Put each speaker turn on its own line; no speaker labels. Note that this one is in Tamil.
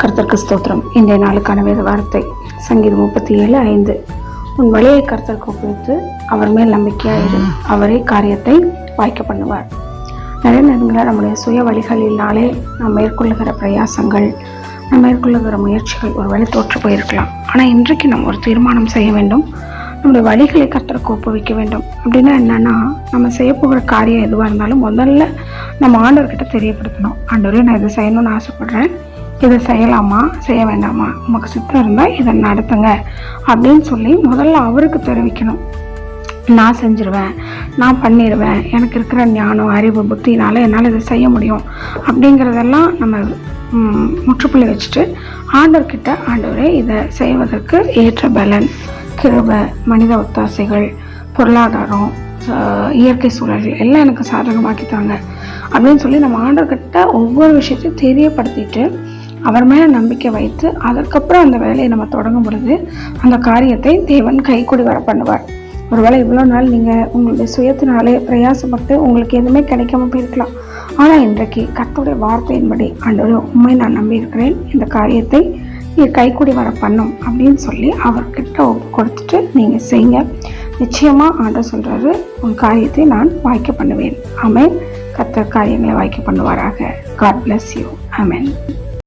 கர்த்தருக்கு ஸ்தோத்திரம். இன்றைய நாளுக்கான வேத வார்த்தை சங்கீதம் 37:5. உன் வழியை கர்த்தருக்கு ஒப்புவித்து அவர் மேல் நம்பிக்கையாயிரு, அவரே காரியத்தை வாய்க்க பண்ணுவார். நிறைய நேரங்களில் நம்முடைய சுய வழிகளினாலே நாம் மேற்கொள்ளுகிற பிரயாசங்கள், நாம் மேற்கொள்ளுகிற முயற்சிகள் ஒருவேளை தோற்று போயிருக்கலாம். ஆனால் இன்றைக்கு நம்ம ஒரு தீர்மானம் செய்ய வேண்டும். நம்முடைய வழிகளை கர்த்தருக்கு ஒப்புவிக்க வேண்டும். அப்படின்னா என்னன்னா, நம்ம செய்ய போகிற காரியம் எதுவாக இருந்தாலும் முதல்ல நம்ம ஆண்டவர்கிட்ட தெரியப்படுத்தணும். ஆண்டவரே, நான் இதை செய்யணும்னு ஆசைப்படுறேன், இதை செய்யலாமா செய்ய வேண்டாமா, உமக்கு சித்தம் இருந்தால் இதை நடத்துங்க அப்படின்னு சொல்லி முதல்ல அவருக்கு தெரிவிக்கணும். நான் செஞ்சிருவேன், நான் பண்ணிடுவேன், எனக்கு இருக்கிற ஞானம், அறிவு, புத்தினால என்னால் இதை செய்ய முடியும் அப்படிங்கிறதெல்லாம் நம்ம முற்றுப்புள்ளி வச்சுட்டு ஆண்டவர்கிட்ட, ஆண்டவரே இதை செய்வதற்கு ஏற்ற பலன், கிருபை, மனித ஒத்தாசைகள், பொருளாதாரம், இயற்கை சூழல்கள் எல்லாம் எனக்கு சாதகமாக்கித்தாங்க அப்படின்னு சொல்லி நம்ம ஆண்டவர்கிட்ட ஒவ்வொரு விஷயத்தையும் தெரியப்படுத்திட்டு அவர் மேலே நம்பிக்கை வைத்து அதற்கப்புறம் அந்த வேலையை நம்ம தொடங்கும் பொழுது அந்த காரியத்தை தேவன் கைக்கூடி வர பண்ணுவார். ஒருவேளை இவ்வளோ நாள் நீங்கள் உங்களுடைய சுயத்தினாலே பிரயாசப்பட்டு உங்களுக்கு எதுவுமே கிடைக்காம போயிருக்கலாம். ஆனால் இன்றைக்கு கர்த்தருடைய வார்த்தையின்படி, ஆண்டவரே உண்மை நான் நம்பியிருக்கிறேன், இந்த காரியத்தை நீ கைக்கூடி வர பண்ணும் அப்படின்னு சொல்லி அவர்கிட்ட ஒப்பு கொடுத்துட்டு நீங்கள் செய்யுங்க. நிச்சயமாக ஆண்டவர் சொல்கிறாரு, உன் காரியத்தை நான் வாய்க்க பண்ணுவேன். ஆமென். கர்த்தர் காரியங்களை வாய்க்க பண்ணுவாராக. God bless you. Amen.